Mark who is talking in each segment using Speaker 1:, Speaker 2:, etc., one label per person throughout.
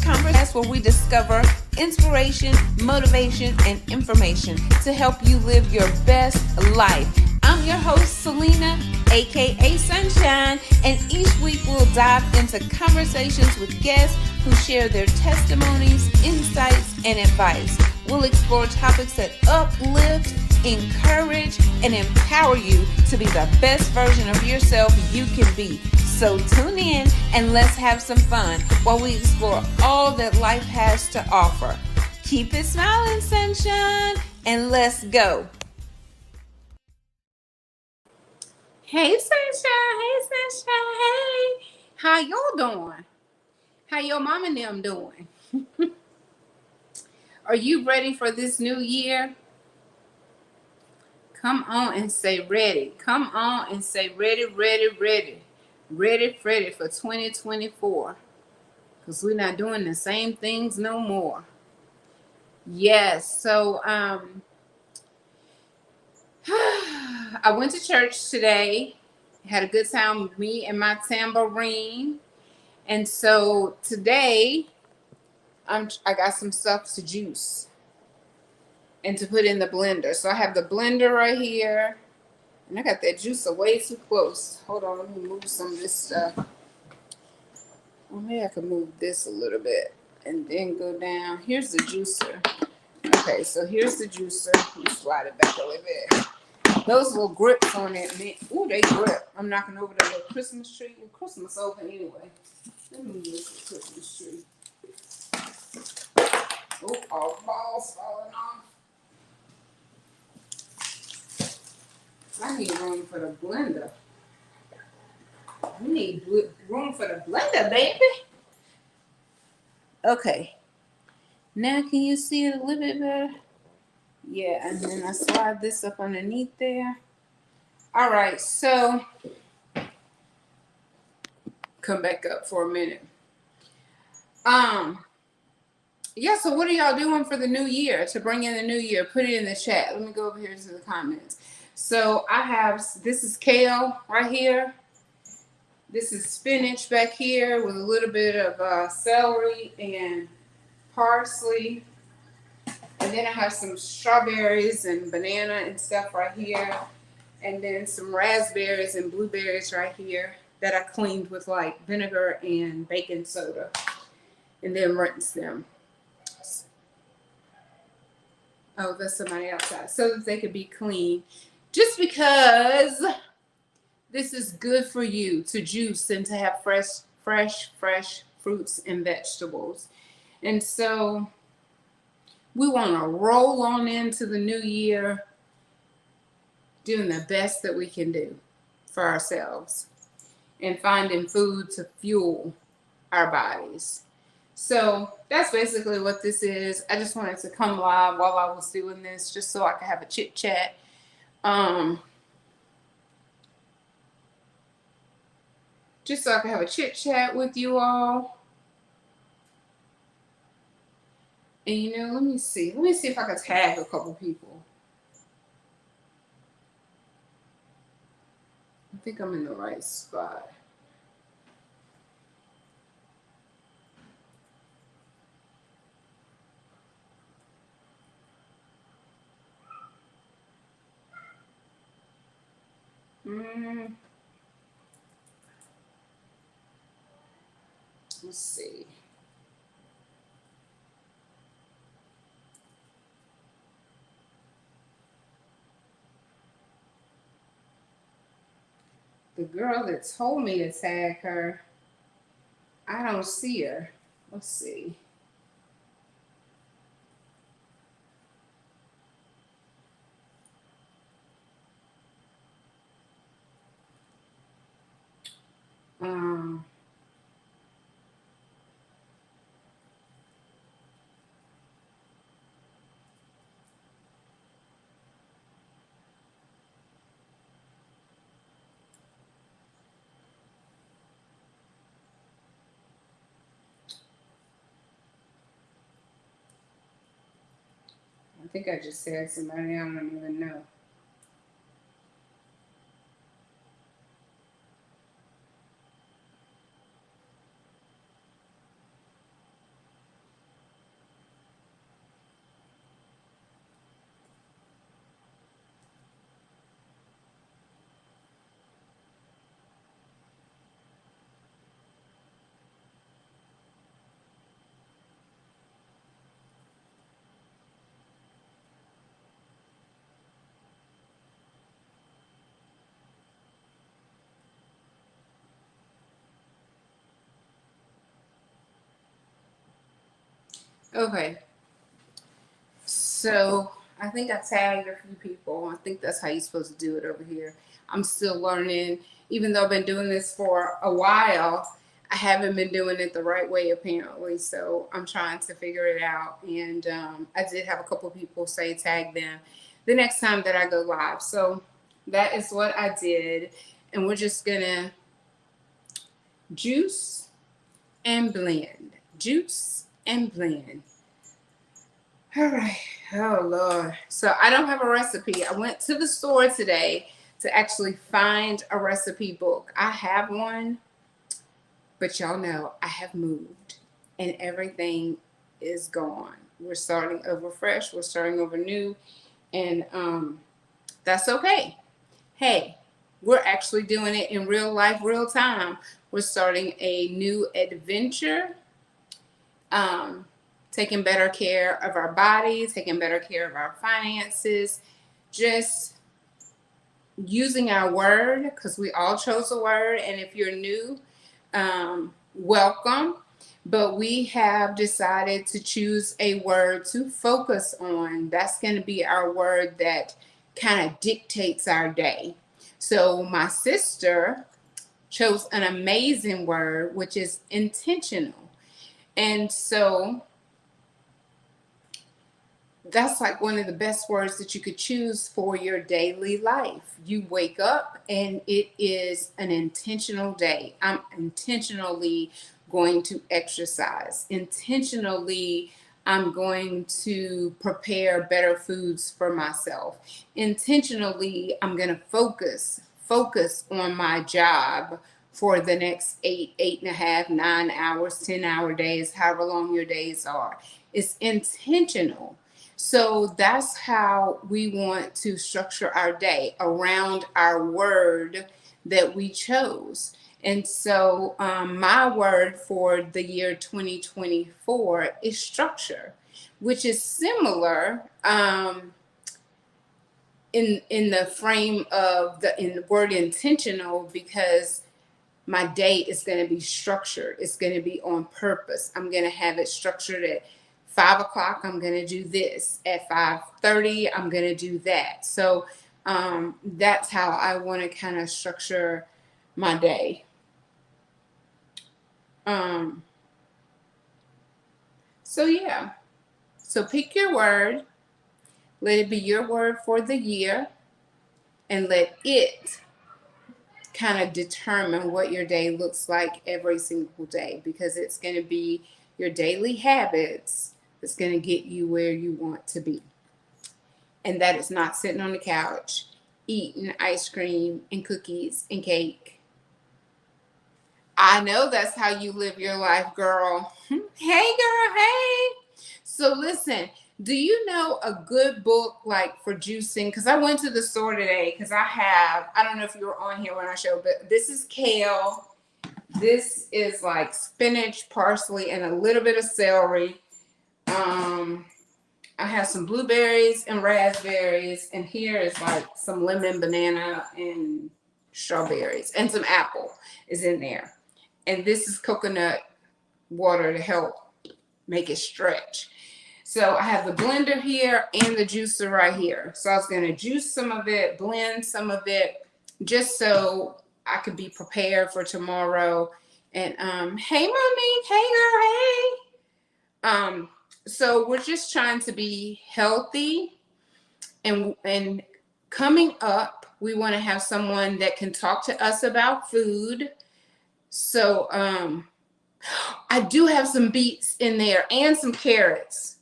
Speaker 1: conversation where we discover inspiration, motivation, and information to help you live your best life. I'm your host, Celena, aka Sunshine, and each week we'll dive into conversations with guests who share their testimonies, insights, and advice. We'll explore topics that uplift, encourage, and empower you to be the best version of yourself you can be. So tune in and let's have some fun while we explore all that life has to offer. Keep it smiling, sunshine, and let's go. Hey, sunshine. Hey, sunshine. Hey. How y'all doing? How your mom and them doing? Are you ready for this new year? Come on and say ready. Come on and say ready, ready, ready. Ready, ready for 2024. Because we're not doing the same things no more. Yes, so I went to church today. Had a good time with me and my tambourine. And so today I got some stuff to juice and to put in the blender. So I have the blender right here. And I got that juicer way too close. Hold on, let me move some of this stuff. Well, maybe I can move this a little bit and then go down. Here's the juicer. Okay, so here's the juicer. Let me slide it back a little bit. Those little grips on it, man. Ooh, they grip. I'm knocking over the little Christmas tree. Well, Christmas over anyway. Let me move this Christmas tree. Oh, all the balls falling off. I need room for the blender. We need room for the blender, baby. Okay. Now can you see it a little bit better? Yeah, and then I slide this up underneath there. All right, so come back up for a minute. Yeah, so what are y'all doing for the new year, to bring in the new year? Put it in the chat. Let me go over here to the comments. So I have, this is kale right here. This is spinach back here with a little bit of celery and parsley. And then I have some strawberries and banana and stuff right here. And then some raspberries and blueberries right here that I cleaned with like vinegar and baking soda. And then rinse them. Oh, that's somebody outside. So that they could be clean. Just because this is good for you to juice and to have fresh fruits and vegetables. And so we want to roll on into the new year doing the best that we can do for ourselves and finding food to fuel our bodies. So that's basically what this is. I just wanted to come live while I was doing this just so I could have a chit chat. Just so I can have a chit chat with you all. And you know, let me see if I can tag a couple people. I think I'm in the right spot. Let's see. The girl that told me to tag her, I don't see her. Let's see. I think I just said somebody I don't even know. Okay. So I think I tagged a few people. I think that's how you're supposed to do it over here. I'm still learning. Even though I've been doing this for a while, I haven't been doing it the right way apparently. So I'm trying to figure it out. And I did have a couple people say tag them the next time that I go live. So that is what I did. And we're just going to juice and blend. Juice and blend. All right. Oh, Lord. So I don't have a recipe. I went to the store today to actually find a recipe book. I have one, but y'all know I have moved and everything is gone. We're starting over fresh. We're starting over new. And that's okay. Hey, we're actually doing it in real life, real time. We're starting a new adventure. Taking better care of our bodies, taking better care of our finances, just using our word, because we all chose a word. And if you're new, welcome. But we have decided to choose a word to focus on. That's going to be our word that kind of dictates our day. So my sister chose an amazing word, which is intentional. And so that's like one of the best words that you could choose for your daily life. You wake up and it is an intentional day. I'm intentionally going to exercise. Intentionally, I'm going to prepare better foods for myself. Intentionally, I'm going to focus on my job for the next 8.5, 9 hours, 10-hour days, however long your days are. It's intentional. So that's how we want to structure our day, around our word that we chose. And so my word for the year 2024 is structure, which is similar in the frame of in the word intentional, because my day is going to be structured. It's going to be on purpose. I'm going to have it structured at 5 o'clock. I'm going to do this. At 5:30, I'm going to do that. So that's how I want to kind of structure my day. So yeah. So pick your word. Let it be your word for the year, and let it kind of determine what your day looks like every single day, because it's going to be your daily habits that's going to get you where you want to be. And that is not sitting on the couch eating ice cream and cookies and cake. I know that's how you live your life, girl. Hey, girl, hey. So listen, do you know a good book like for juicing? Because I went to the store today because I don't know if you were on here when I showed, but this is kale. This is like spinach, parsley, and a little bit of celery. I have some blueberries and raspberries, and here is like some lemon, banana, and strawberries, and some apple is in there. And this is coconut water to help make it stretch. So I have the blender here and the juicer right here. So I was going to juice some of it, blend some of it, just so I could be prepared for tomorrow. And hey, Monique, hey girl, hey. So we're just trying to be healthy, and coming up, we want to have someone that can talk to us about food. So I do have some beets in there and some carrots.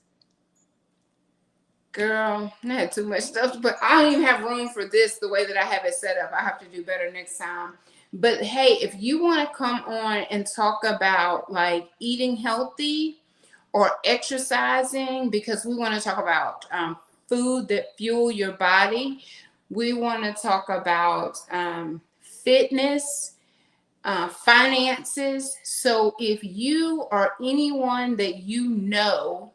Speaker 1: Girl, I had too much stuff, but I don't even have room for this the way that I have it set up. I have to do better next time. But hey, if you want to come on and talk about like eating healthy or exercising, because we want to talk about food that fuel your body. We want to talk about fitness, finances. So if you or anyone that you know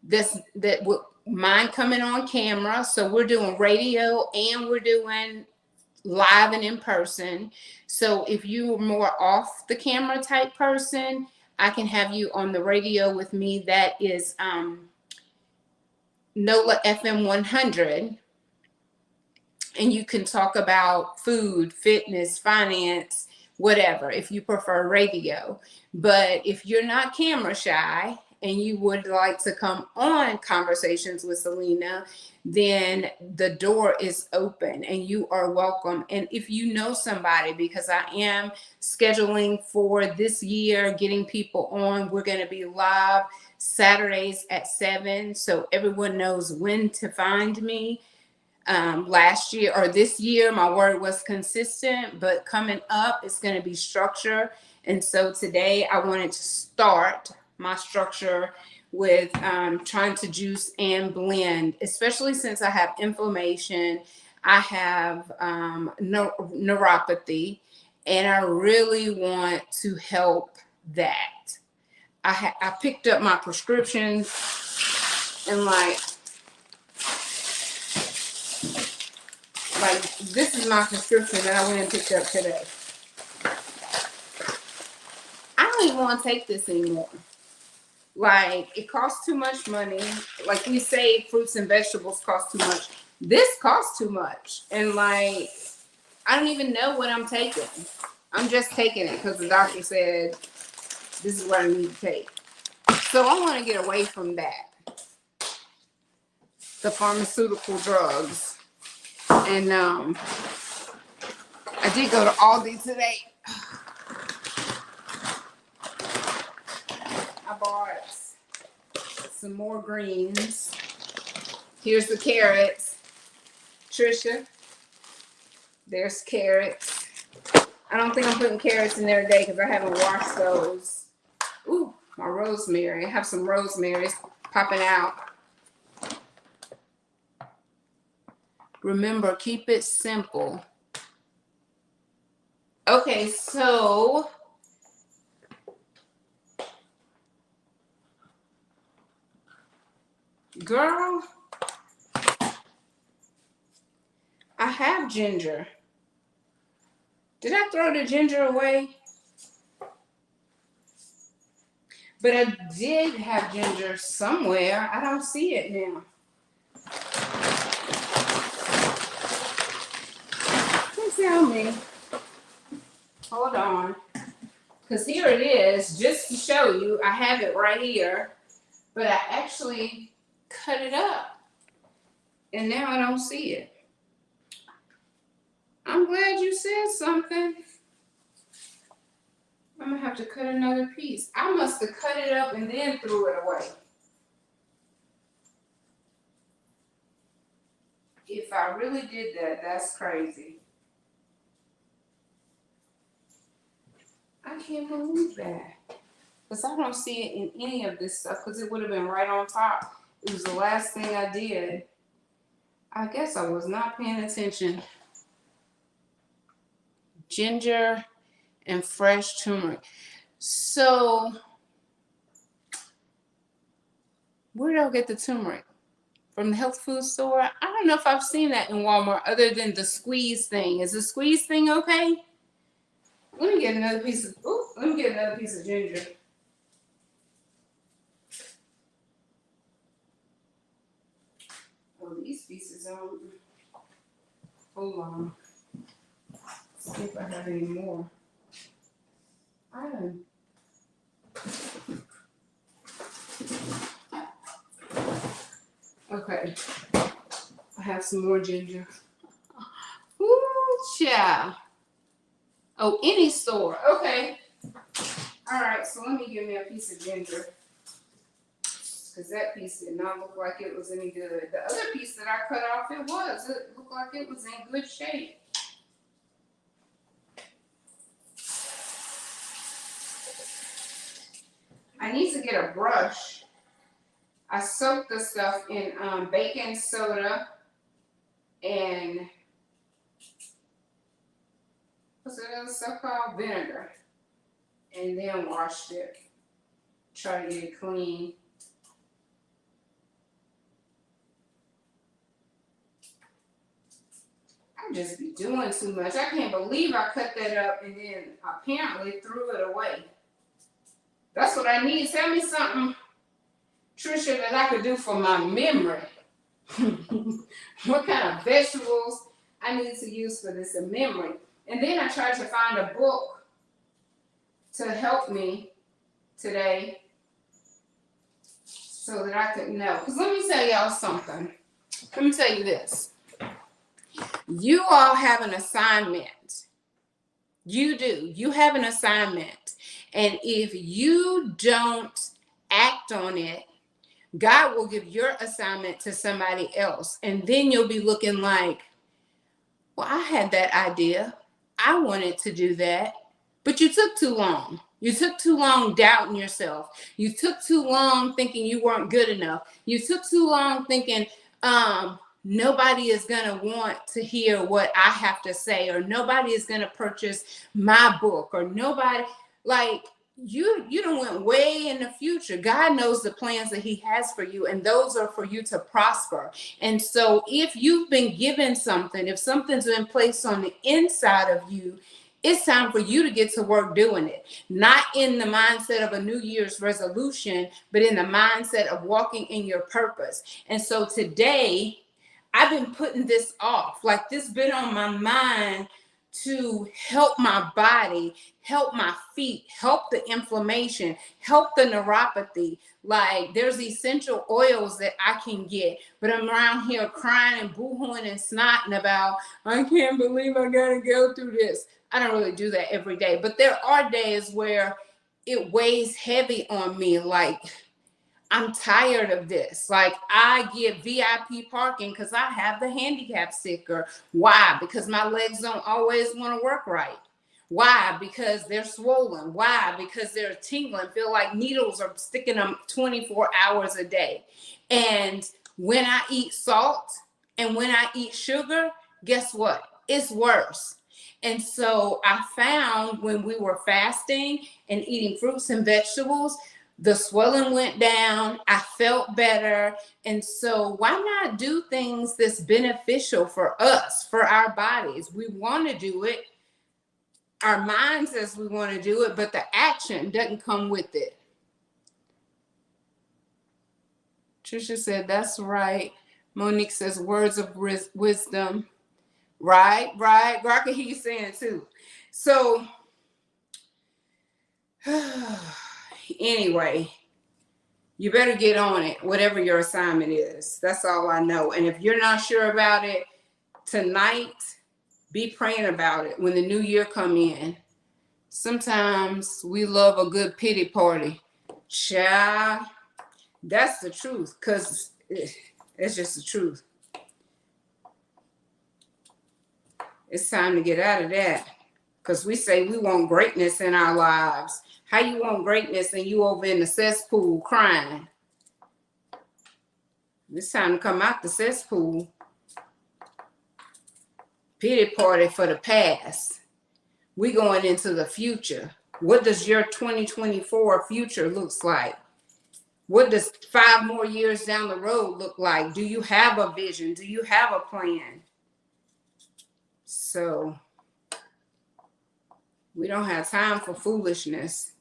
Speaker 1: that would mind coming on camera, so we're doing radio and we're doing live and in person. So if you are more off the camera type person, I can have you on the radio with me. That is NOLA FM 100. And you can talk about food, fitness, finance, whatever, if you prefer radio. But if you're not camera shy and you would like to come on Conversations with Celena, then the door is open and you are welcome. And if you know somebody, because I am scheduling for this year, getting people on, we're going to be live Saturdays at 7, so everyone knows when to find me. Last year or this year, my word was consistent, but coming up, it's going to be structure. And so today I wanted to start my structure with trying to juice and blend, especially since I have inflammation. I have neuropathy, and I really want to help that. I picked up my prescriptions and like this is my prescription that I went and picked up today. I don't even want to take this anymore. Like, it costs too much money. Like we say, fruits and vegetables cost too much. This costs too much. And like, I don't even know what I'm taking. I'm just taking it because the doctor said this is what I need to take. So I want to get away from that. The pharmaceutical drugs. And I did go to Aldi today. I bought some more greens. Here's the carrots. Trisha, there's carrots. I don't think I'm putting carrots in there today because I haven't washed those. Ooh, my rosemary. I have some rosemary popping out. Remember, keep it simple. Okay, so girl, I have ginger. Did I throw the ginger away? But I did have ginger somewhere. I don't see it now. Tell me. Hold on. Because here it is. Just to show you, I have it right here. But I actually cut it up. And now I don't see it. I'm glad you said something. I'm going to have to cut another piece. I must have cut it up and then threw it away. If I really did that, that's crazy. I can't believe that. Because I don't see it in any of this stuff because it would have been right on top. It was the last thing I did. I guess I was not paying attention. Ginger and fresh turmeric. So, where did I get the turmeric? From the health food store? I don't know if I've seen that in Walmart other than the squeeze thing. Is the squeeze thing okay? Let me get another piece of ginger. Oh, these pieces aren't. Hold on. Let's see if I have any more. I don't. Okay. I have some more ginger. Ooh, child. Oh, any store. Okay. All right, so let me give me a piece of ginger. Because that piece did not look like it was any good. The other piece that I cut off, it looked like it was in good shape. I need to get a brush. I soaked the stuff in baking soda and what's that other stuff called? Vinegar. And then washed it. Try to get it clean. I just be doing too much. I can't believe I cut that up and then apparently threw it away. That's what I need. Tell me something, Trisha, that I could do for my memory. What kind of vegetables I need to use for this in memory. And then I tried to find a book to help me today so that I could know. Because let me tell y'all something. Let me tell you this. You all have an assignment. You do. You have an assignment. And if you don't act on it, God will give your assignment to somebody else. And then you'll be looking like, well, I had that idea. I wanted to do that. But you took too long. You took too long doubting yourself. You took too long thinking you weren't good enough. You took too long thinking, nobody is going to want to hear what I have to say, or nobody is going to purchase my book, or nobody, like, you done went way in the future. God knows the plans that he has for you, and those are for you to prosper. And so if you've been given something, if something's been placed on the inside of you, it's time for you to get to work doing it. Not in the mindset of a New Year's resolution, but in the mindset of walking in your purpose. And so today, I've been putting this off. Like, this been on my mind to help my body, help my feet, help the inflammation, help the neuropathy. Like, there's essential oils that I can get, but I'm around here crying and boo-hooing and snotting about, I can't believe I gotta go through this. I don't really do that every day, but there are days where it weighs heavy on me. Like, I'm tired of this. Like, I get VIP parking because I have the handicap sticker. Why? Because my legs don't always want to work right. Why? Because they're swollen. Why? Because they're tingling, feel like needles are sticking them 24 hours a day. And when I eat salt and when I eat sugar, guess what? It's worse. And so I found when we were fasting and eating fruits and vegetables, the swelling went down. I felt better. And so why not do things that's beneficial for us, for our bodies? We want to do it. Our mind says we want to do it, but the action doesn't come with it. Trisha said, that's right. Monique says, words of wisdom. Right. I can hear you saying it too. So anyway, you better get on it, whatever your assignment is. That's all I know. And if you're not sure about it tonight, be praying about it when the new year come in. Sometimes we love a good pity party. Child, that's the truth, because it's just the truth. It's time to get out of that, because we say we want greatness in our lives. How you want greatness and you over in the cesspool crying? It's time to come out the cesspool. Pity party for the past. We going into the future. What does your 2024 future looks like? What does 5 more years down the road look like? Do you have a vision? Do you have a plan? So we don't have time for foolishness.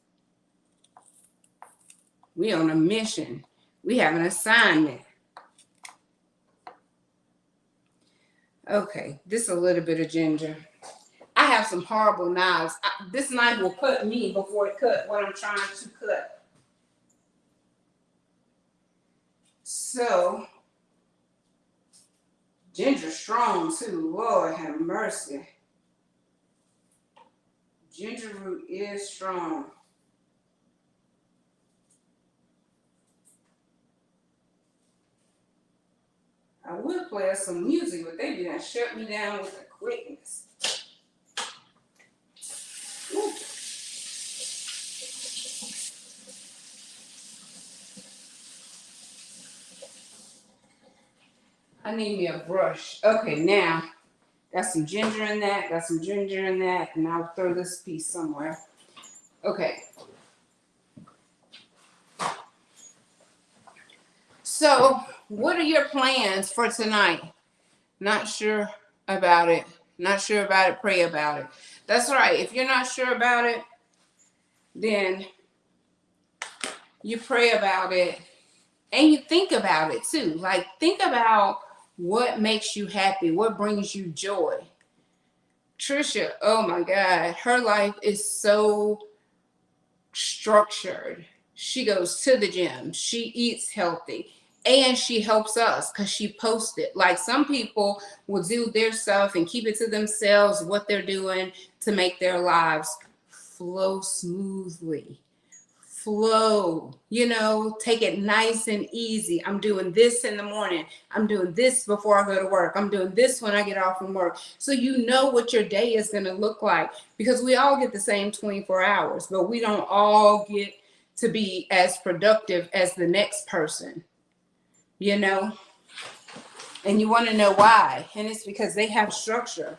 Speaker 1: We on a mission. We have an assignment. Okay, this is a little bit of ginger. I have some horrible knives. This knife will cut me before it cut what I'm trying to cut. So, ginger's strong too. Lord have mercy. Ginger root is strong. I would play us some music, but they didn't shut me down with the quickness. Ooh. I need me a brush. Okay, now, got some ginger in that, and I'll throw this piece somewhere. Okay. So, what are your plans for tonight? Not sure about it. Not sure about it, pray about it. That's right. If you're not sure about it, then You pray about it, and you think about it too. Like, think about what makes you happy, what brings you joy. Trisha, oh my God, her life is so structured. She goes to the gym, she eats healthy, and she helps us because she posts it. Like, some people will do their stuff and keep it to themselves, what they're doing to make their lives flow smoothly. Flow, take it nice and easy. I'm doing this in the morning. I'm doing this before I go to work. I'm doing this when I get off from work. So you know what your day is going to look like, because we all get the same 24 hours, but we don't all get to be as productive as the next person, and you want to know why. And it's because they have structure.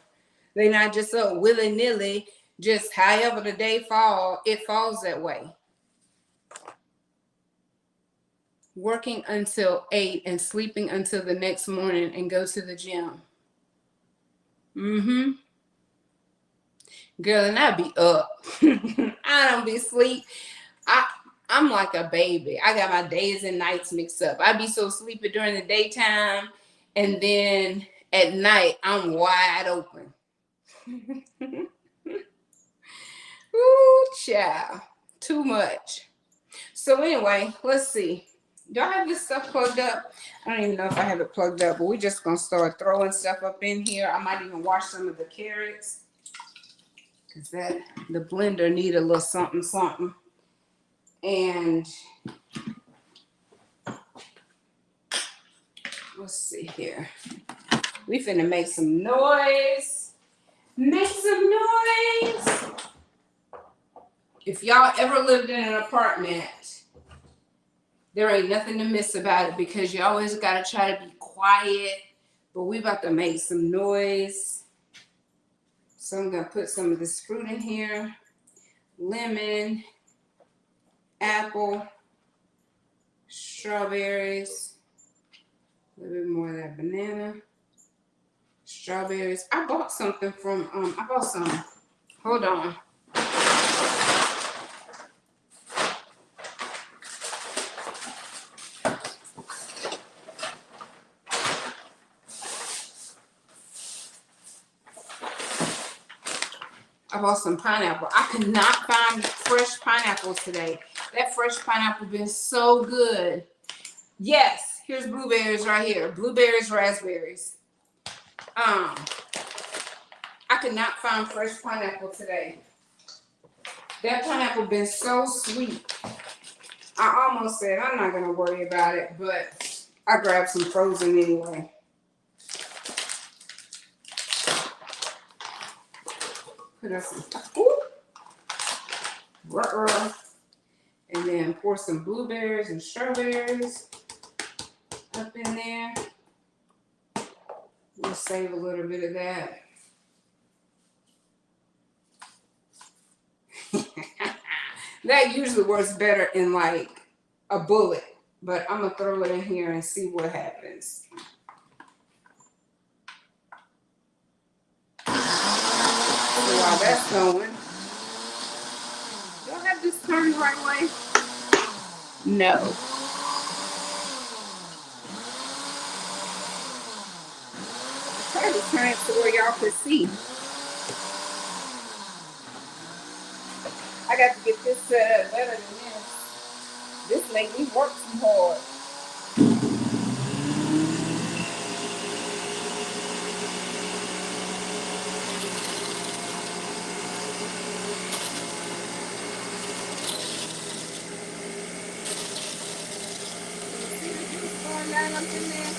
Speaker 1: They're not just so willy-nilly, just however the day it falls that way. Working until 8 and sleeping until the next morning and go to the gym. Girl, and I be up. I don't be asleep. I'm like a baby. I got my days and nights mixed up. I be so sleepy during the daytime, and then at night I'm wide open. Ooh, child. Too much. So anyway, let's see. Do I have this stuff plugged up? I don't even know if I have it plugged up, but we're just going to start throwing stuff up in here. I might even wash some of the carrots, because the blender need a little something. And let's see here. We finna make some noise. Make some noise. If y'all ever lived in an apartment, there ain't nothing to miss about it, because you always got to try to be quiet. But we about to make some noise. So I'm going to put some of this fruit in here. Lemon, apple, strawberries, a little bit more of that banana, strawberries. I bought something from, hold on. I bought some pineapple. I could not find fresh pineapple today. That fresh pineapple been so good. Yes, here's blueberries right here. Blueberries, raspberries. I could not find fresh pineapple today. That pineapple been so sweet. I almost said I'm not going to worry about it, but I grabbed some frozen anyway. Put up some, and then pour some blueberries and strawberries up in there. We'll save a little bit of that. That usually works better in like a bullet, but I'm gonna throw it in here and see what happens. So while that's going, do I have this turned the right way? No. I tried to turn it to where y'all could see. I got to get this set up better than this. This make me work some hard. Down up in there.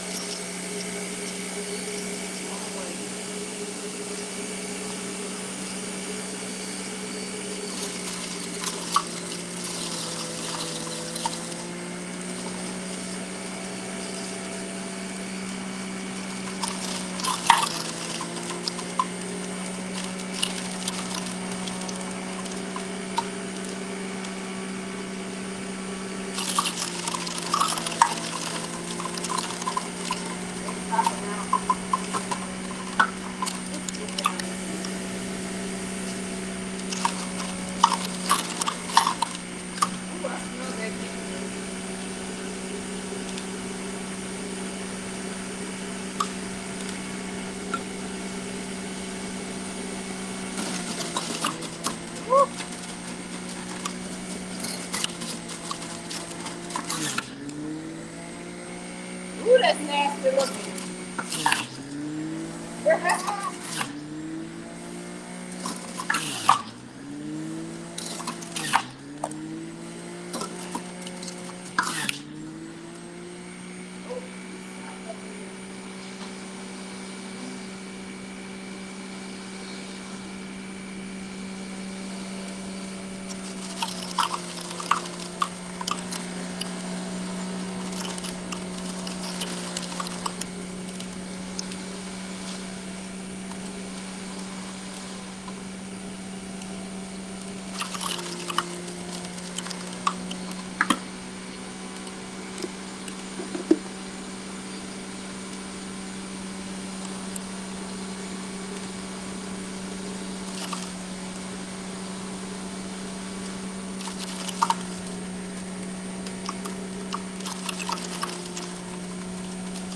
Speaker 1: That's nasty looking.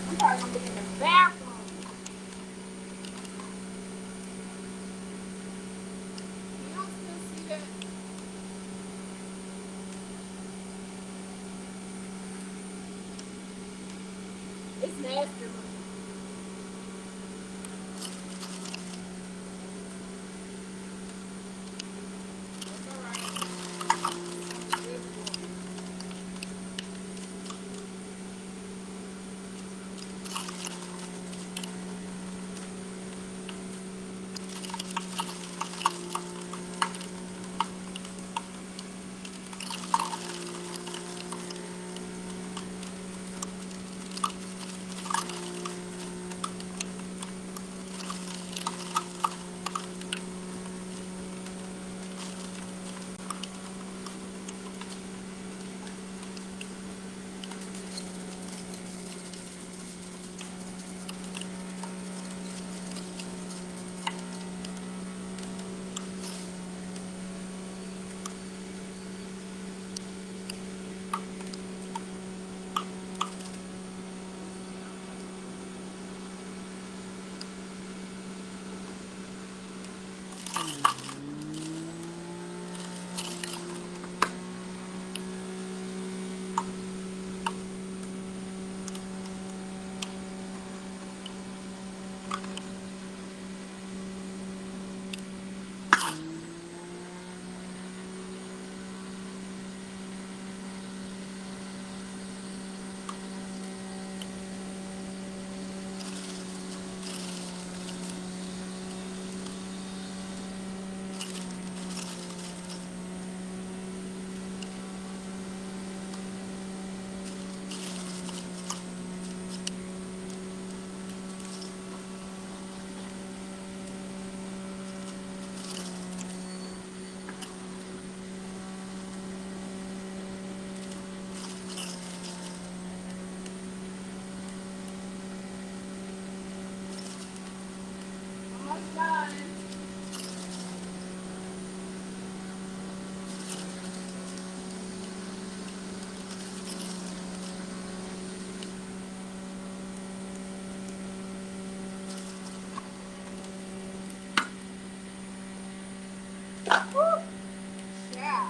Speaker 1: I'm probably gonna be in the bathroom. You don't still see that? It's nasty looking. That's all right. Almost done. Woo. Yeah.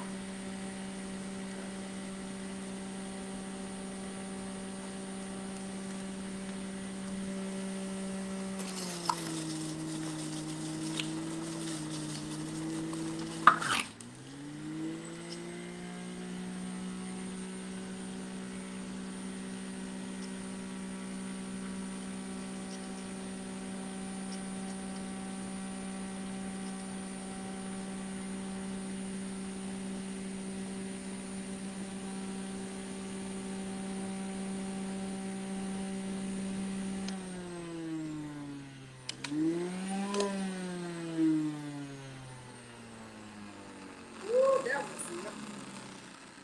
Speaker 1: Woo,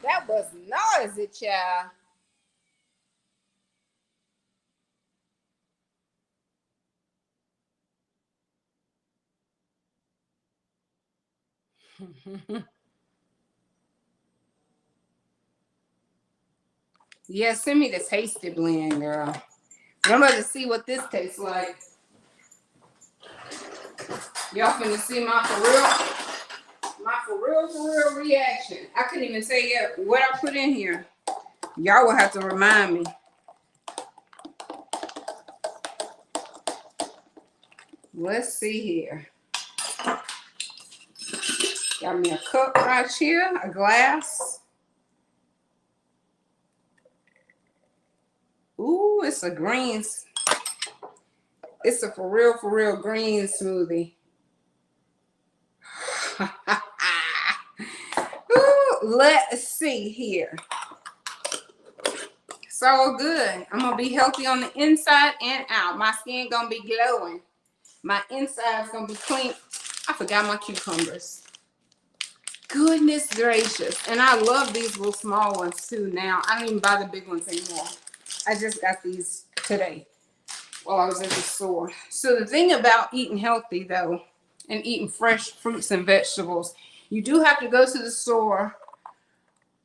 Speaker 1: that was noisy, child. Yeah, send me the tasty blend, girl. I'm about to see what this tastes like. Y'all finna see my for real reaction. I couldn't even tell you what I put in here. Y'all will have to remind me. Let's see here. Got me a cup right here, a glass. Ooh, it's a greens. It's a for real green smoothie. Ooh, let's see here. So good. I'm gonna be healthy on the inside and out. My skin gonna be glowing. My inside's gonna be clean. I forgot my cucumbers. Goodness gracious. And I love these little small ones too now. I don't even buy the big ones anymore. I just got these today while I was at the store. So the thing about eating healthy though, and eating fresh fruits and vegetables, you do have to go to the store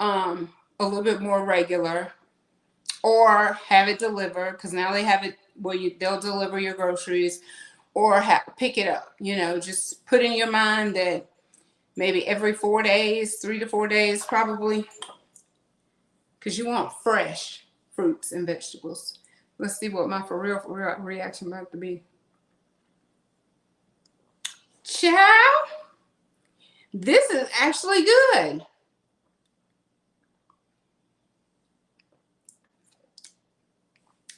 Speaker 1: a little bit more regular, or have it delivered, because now they have it where they'll deliver your groceries, or pick it up. You know, just put in your mind that maybe every 4 days, 3 to 4 days probably, because you want fresh fruits and vegetables. Let's see what my for real reaction about to be. Ciao. This is actually good.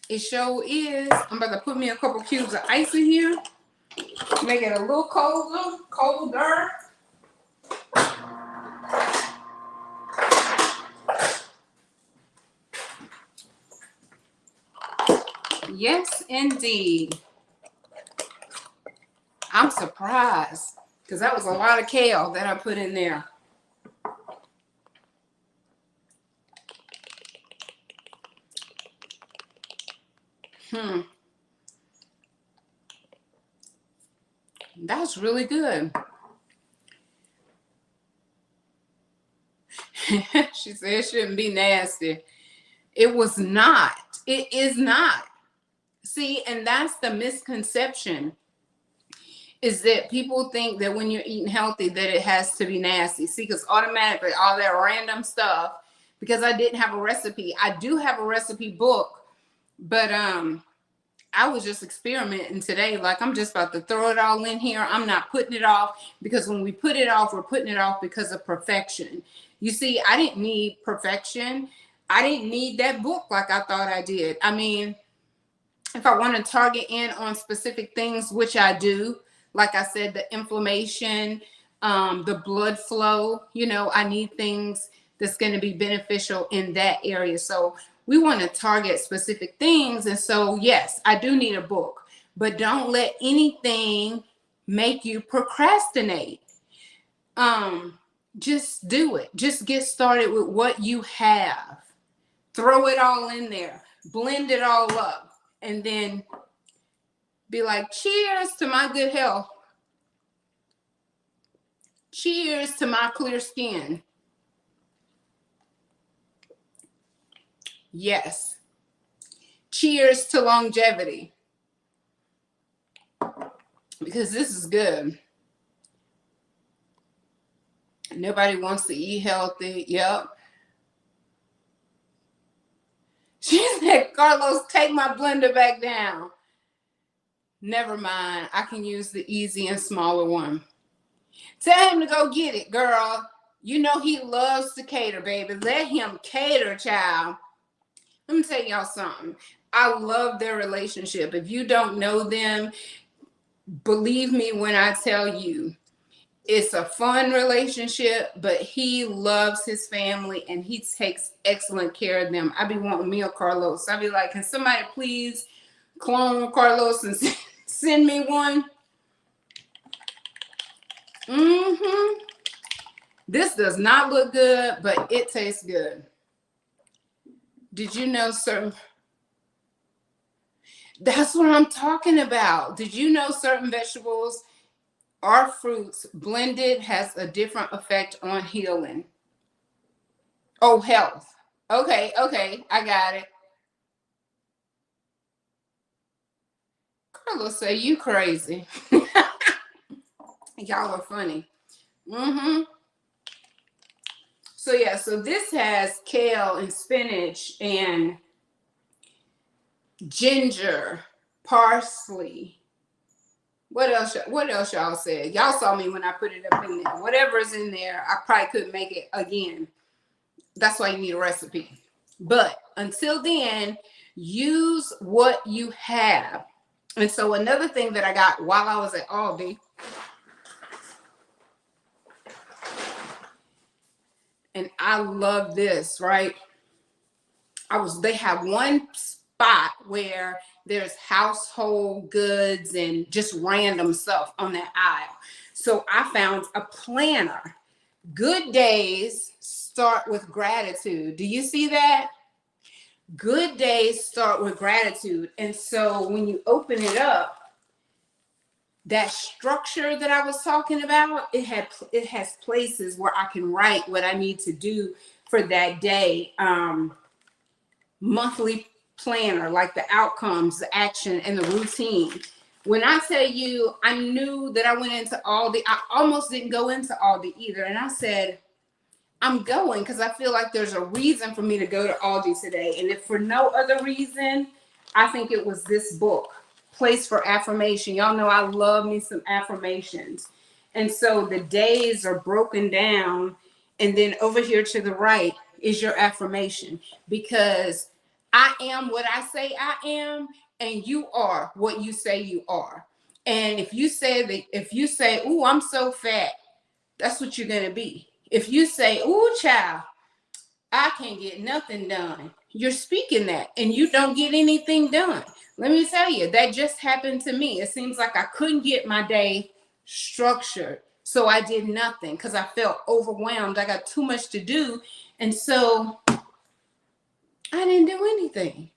Speaker 1: It sure is. I'm about to put me a couple cubes of ice in here. Make it a little colder. Yes, indeed. I'm surprised because that was a lot of kale that I put in there. That's really good. She said it shouldn't be nasty. It was not. It is not. See, and that's the misconception, is that people think that when you're eating healthy that it has to be nasty. See, because automatically all that random stuff, because I didn't have a recipe. I do have a recipe book, but I was just experimenting today. Like, I'm just about to throw it all in here. I'm not putting it off, because when we put it off, we're putting it off because of perfection. You see, I didn't need perfection. I didn't need that book like I thought I did. I mean, if I want to target in on specific things, which I do, like I said, the inflammation, the blood flow, you know, I need things that's going to be beneficial in that area. So we want to target specific things. And so, yes, I do need a book, but don't let anything make you procrastinate. Just do it. Just get started with what you have. Throw it all in there. Blend it all up. And then be like, cheers to my good health. Cheers to my clear skin. Yes. Cheers to longevity. Because this is good. Nobody wants to eat healthy. Yep. She said, Carlos, take my blender back down. Never mind. I can use the easy and smaller one. Tell him to go get it, girl. You know he loves to cater, baby. Let him cater, child. Let me tell y'all something. I love their relationship. If you don't know them, believe me when I tell you, it's a fun relationship, but he loves his family and he takes excellent care of them. I be wanting me a Carlos. I be like, can somebody please clone Carlos and send me one? This does not look good, but it tastes good. Did you know certain... That's what I'm talking about. Did you know certain vegetables or fruits blended has a different effect on healing? Oh, health. Okay, I got it. Carlos say you crazy. Y'all are funny. So yeah, so this has kale and spinach and ginger, parsley, What else y'all said? Y'all saw me when I put it up in there. Whatever's in there, I probably couldn't make it again. That's why you need a recipe. But until then, use what you have. And so another thing that I got while I was at Aldi, and I love this, right? They have one spot where there's household goods and just random stuff on that aisle. So I found a planner. Good days start with gratitude. Do you see that? Good days start with gratitude. And so when you open it up, that structure that I was talking about, it has places where I can write what I need to do for that day. Monthly planner, like the outcomes, the action, and the routine. When I tell you, I knew that I went into Aldi. I almost didn't go into Aldi either. And I said, I'm going because I feel like there's a reason for me to go to Aldi today. And if for no other reason, I think it was this book, Place for Affirmation. Y'all know I love me some affirmations. And so the days are broken down. And then over here to the right is your affirmation, because I am what I say I am, and you are what you say you are. And if you say, "Ooh, I'm so fat," that's what you're going to be. If you say, "Ooh, child, I can't get nothing done," you're speaking that and you don't get anything done. Let me tell you, that just happened to me. It seems like I couldn't get my day structured. So I did nothing because I felt overwhelmed. I got too much to do. And so I didn't do anything.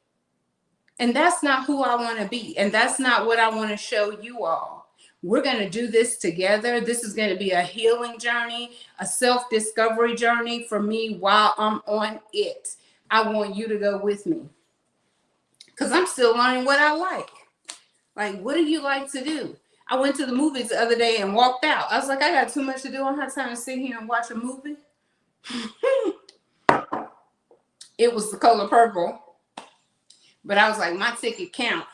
Speaker 1: And that's not who I want to be. And that's not what I want to show you all. We're going to do this together. This is going to be a healing journey, a self-discovery journey for me while I'm on it. I want you to go with me because I'm still learning what I like. Like, what do you like to do? I went to the movies the other day and walked out. I was like, I got too much to do. I don't have time to sit here and watch a movie. It was The Color Purple. But I was like, my ticket count.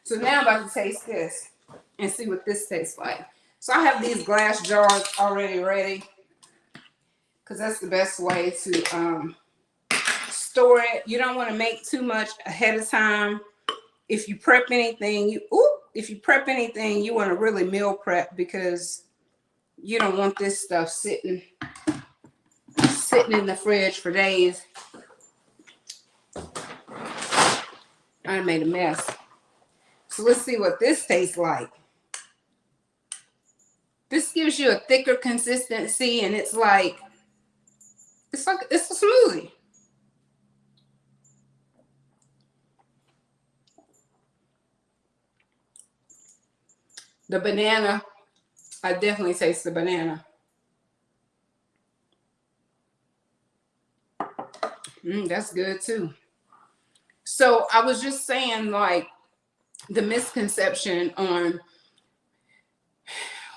Speaker 1: So now I'm about to taste this and see what this tastes like. So I have these glass jars already ready because that's the best way to store it. You don't want to make too much ahead of time. If you prep anything, you want to really meal prep, because you don't want this stuff sitting in the fridge for days. I made a mess. So let's see what this tastes like. This gives you a thicker consistency, and it's a smoothie. The banana, I definitely taste the banana. That's good too. So I was just saying, like, the misconception on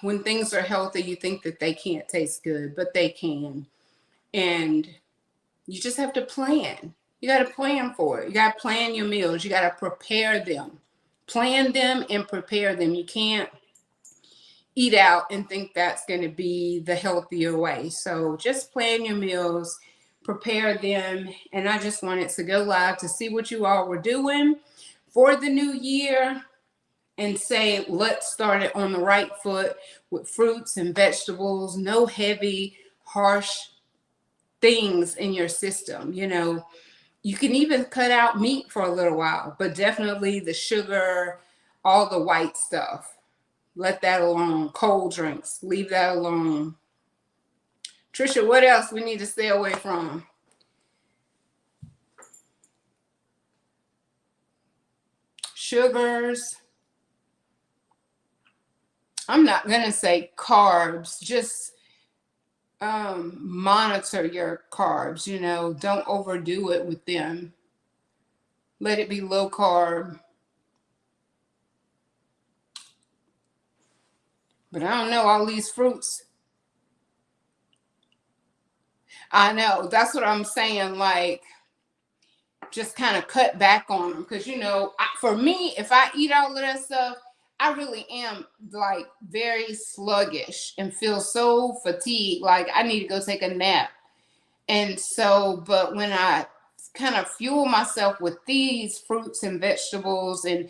Speaker 1: when things are healthy, you think that they can't taste good, but they can. And you just have to plan. You got to plan for it. You got to plan your meals. You got to prepare them. Plan them and prepare them. You can't eat out and think that's going to be the healthier way. So just plan your meals, prepare them. And I just wanted to go live to see what you all were doing for the new year and say, let's start it on the right foot with fruits and vegetables, no heavy, harsh things in your system. You know, you can even cut out meat for a little while, but definitely the sugar, all the white stuff, let that alone. Cold drinks, leave that alone. Trisha, what else we need to stay away from? Sugars. I'm not going to say carbs, just monitor your carbs, you know, don't overdo it with them. Let it be low carb. But I don't know, all these fruits. I know, that's what I'm saying. Like, just kind of cut back on them. Because, you know, for me, if I eat all of that stuff, I really am like very sluggish and feel so fatigued. Like I need to go take a nap. And so, but when I kind of fuel myself with these fruits and vegetables and,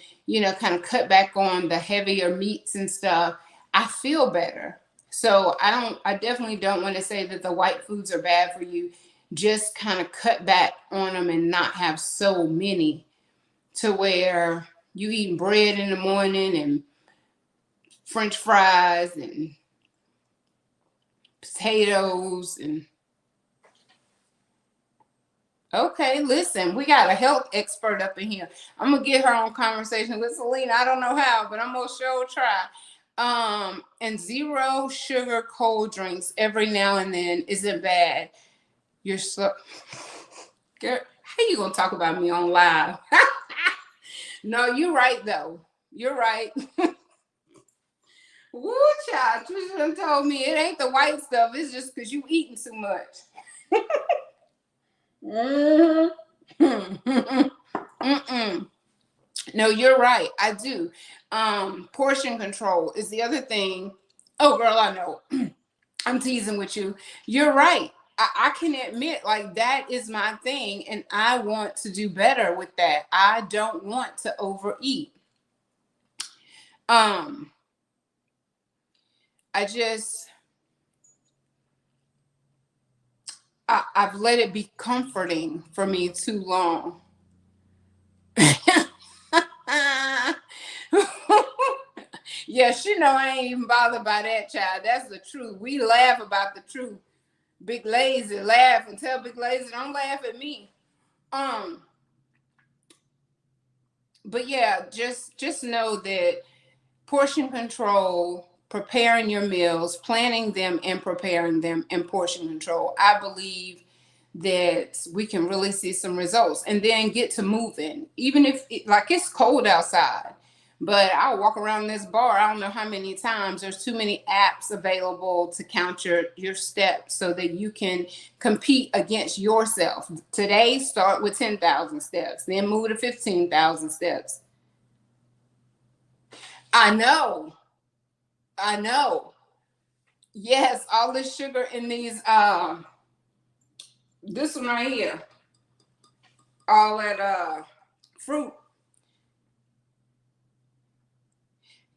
Speaker 1: kind of cut back on the heavier meats and stuff, I feel better. So I definitely don't want to say that the white foods are bad for you. Just kind of cut back on them and not have so many to where you eating bread in the morning and French fries and potatoes and okay, listen, we got a health expert up in here. I'm gonna get her on conversation with Celena. I don't know how, but I'm gonna sure try. And zero sugar cold drinks every now and then isn't bad. You're so girl, how you gonna talk about me on live? No, you're right though. You're right. Woo, child, Trisha done told me it ain't the white stuff. It's just because you eating too much. Mm-mm. No, you're right. I do. Portion control is the other thing. Oh, girl, I know. I'm teasing with you. You're right. I can admit, like, that is my thing, and I want to do better with that. I don't want to overeat. I've let it be comforting for me too long. Yeah, she know I ain't even bothered by that, child. That's the truth. We laugh about the truth. Big Lazy laugh and tell Big Lazy don't laugh at me. But yeah, just know that portion control, preparing your meals, planning them and preparing them, and portion control, I believe that we can really see some results and then get to moving. Even if like it's cold outside, but I'll walk around this bar. I don't know how many times. There's too many apps available to count your steps so that you can compete against yourself. Today, start with 10,000 steps, then move to 15,000 steps. I know. I know. Yes, all this sugar in these, this one right here, all that fruit.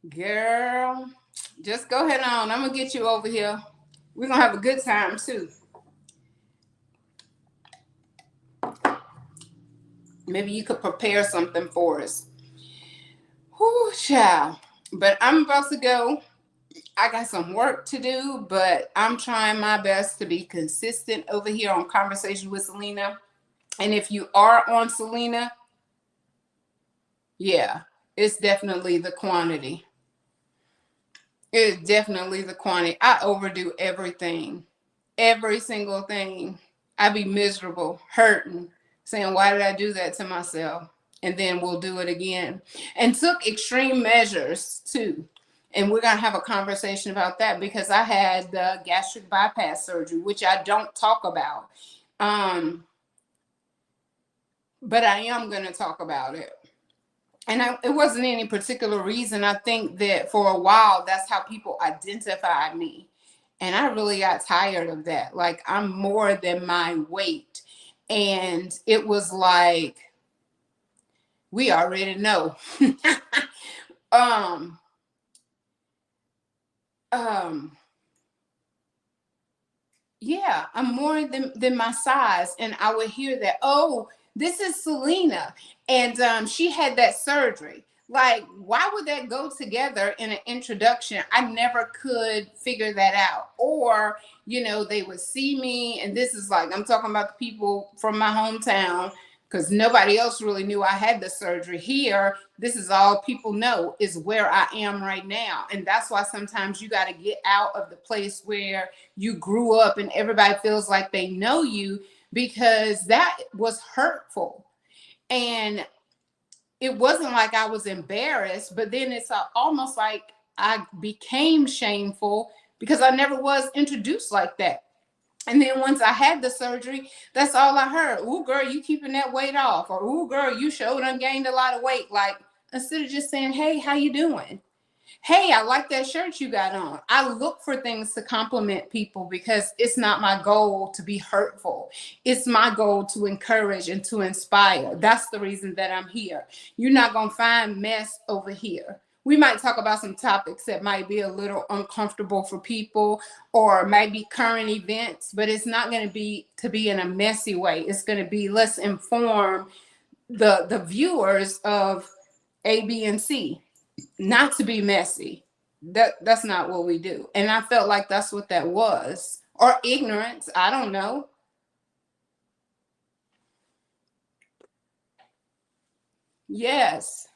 Speaker 1: Girl, just go ahead on. I'm gonna get you over here. We're gonna have a good time too. Maybe you could prepare something for us. Whoo, child. But I'm about to go. I got some work to do, but I'm trying my best to be consistent over here on Conversation with Celena. And if you are on Celena, yeah, it's definitely the quantity. It is definitely the quantity. I overdo everything, every single thing. I be miserable, hurting, saying, why did I do that to myself? And then we'll do it again. And took extreme measures too. And we're going to have a conversation about that because I had the gastric bypass surgery, which I don't talk about. But I am going to talk about it. And it wasn't any particular reason. I think that for a while, that's how people identified me. And I really got tired of that. Like, I'm more than my weight. And it was like, we already know. Yeah, I'm more than my size. And I would hear that, oh, this is Celena. And she had that surgery. Like, why would that go together in an introduction? I never could figure that out. Or, they would see me, and this is like, I'm talking about the people from my hometown, because nobody else really knew I had the surgery. Here, this is all people know is where I am right now. And that's why sometimes you got to get out of the place where you grew up and everybody feels like they know you, because that was hurtful. And it wasn't like I was embarrassed, but then it's almost like I became shameful because I never was introduced like that. And then once I had the surgery, that's all I heard. Ooh, girl, you keeping that weight off. Or, ooh, girl, you sure done gained a lot of weight. Like, instead of just saying, hey, how you doing? Hey, I like that shirt you got on. I look for things to compliment people because it's not my goal to be hurtful. It's my goal to encourage and to inspire. That's the reason that I'm here. You're not going to find mess over here. We might talk about some topics that might be a little uncomfortable for people or maybe current events, but it's not going to be in a messy way. It's going to be, let's inform the viewers of A, B, and C, not to be messy. That's not what we do. And I felt like that's what that was. Or ignorance. I don't know. Yes.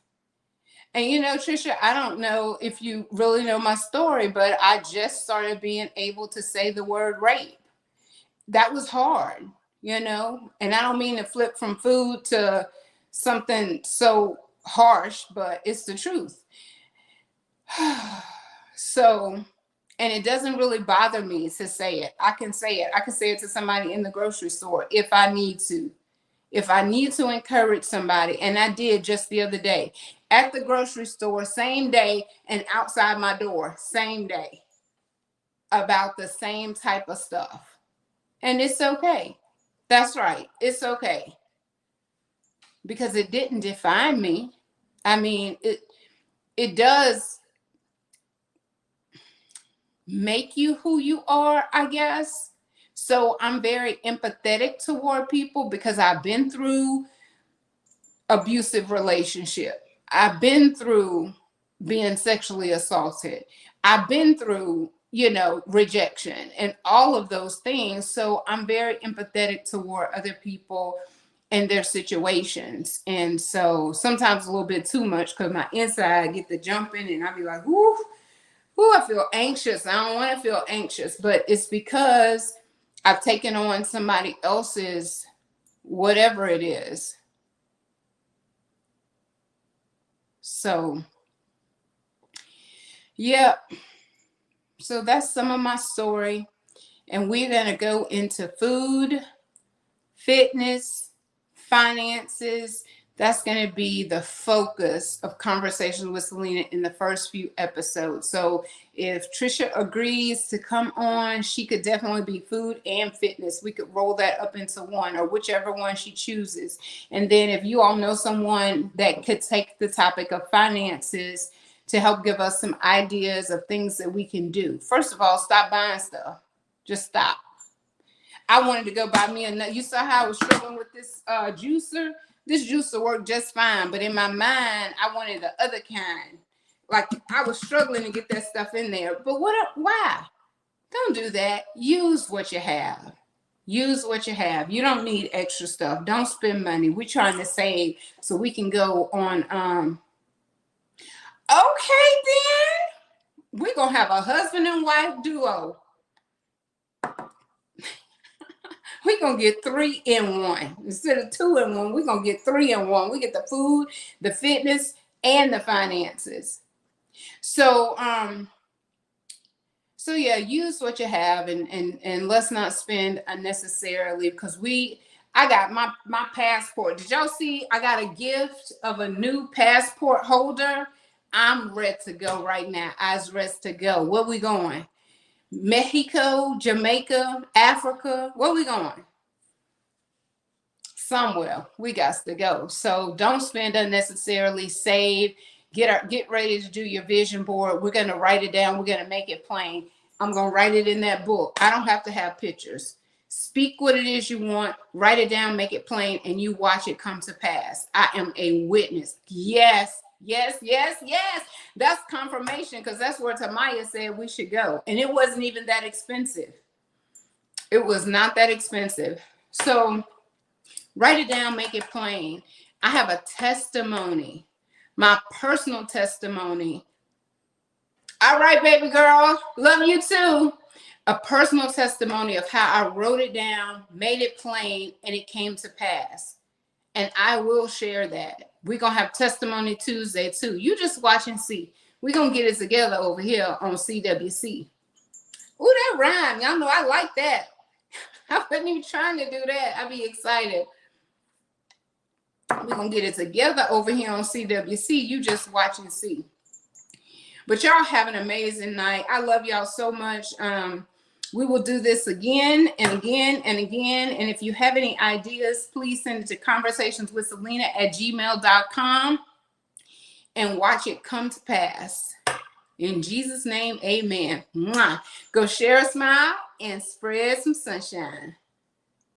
Speaker 1: And you know, Trisha, I don't know if you really know my story, but I just started being able to say the word rape. That was hard, you know? And I don't mean to flip from food to something so harsh, but it's the truth. So, and it doesn't really bother me to say it. I can say it. I can say it to somebody in the grocery store if I need to. If I need to encourage somebody, and I did just the other day at the grocery store, same day, and outside my door, same day, about the same type of stuff. And it's okay. That's right. It's okay. Because it didn't define me. I mean, it does make you who you are, I guess. So I'm very empathetic toward people because I've been through abusive relationship. I've been through being sexually assaulted. I've been through, you know, rejection and all of those things. So I'm very empathetic toward other people and their situations. And so sometimes a little bit too much because my inside get the jumping and I'll be like, whoo, I feel anxious. I don't want to feel anxious, but it's because I've taken on somebody else's whatever it is. So, yeah. So that's some of my story. And we're going to go into food, fitness, finances. That's going to be the focus of Conversations with Celena in the first few episodes. So if Trisha agrees to come on, she could definitely be food and fitness. We could roll that up into one or whichever one she chooses. And then if you all know someone that could take the topic of finances to help give us some ideas of things that we can do. First of all, stop buying stuff. Just stop. I wanted to go buy me another. You saw how I was struggling with this juicer. This juicer worked just fine, but in my mind, I wanted the other kind. Like I was struggling to get that stuff in there. But why? Don't do that. Use what you have. Use what you have. You don't need extra stuff. Don't spend money. We're trying to save so we can go on. Okay, then we're gonna have a husband and wife duo. We're going to get 3 in 1. Instead of 2 in 1, we're going to get 3 in 1. We get the food, the fitness, and the finances. So, so yeah, use what you have and let's not spend unnecessarily because I got my passport. Did y'all see I got a gift of a new passport holder? I'm ready to go right now. I's ready to go. Where we going? Mexico, Jamaica, Africa. Where we going? Somewhere. We got to go. So don't spend unnecessarily. Save. Get ready to do your vision board. We're gonna write it down. We're gonna make it plain. I'm gonna write it in that book. I don't have to have pictures. Speak what it is you want. Write it down. Make it plain, and you watch it come to pass. I am a witness. Yes. Yes, yes, yes. That's confirmation because that's where Tamaya said we should go. And it wasn't even that expensive. It was not that expensive. So write it down, make it plain. I have a testimony, my personal testimony. All right, baby girl. Love you too. A personal testimony of how I wrote it down, made it plain, and it came to pass. And I will share that. We're going to have Testimony Tuesday, too. You just watch and see. We're going to get it together over here on CWC. Ooh, that rhyme. Y'all know I like that. I wasn't even trying to do that. I'd be excited. We're going to get it together over here on CWC. You just watch and see. But y'all have an amazing night. I love y'all so much. We will do this again and again and again. And if you have any ideas, please send it to conversationswithcelena@gmail.com and watch it come to pass. In Jesus' name, amen. Mwah. Go share a smile and spread some sunshine.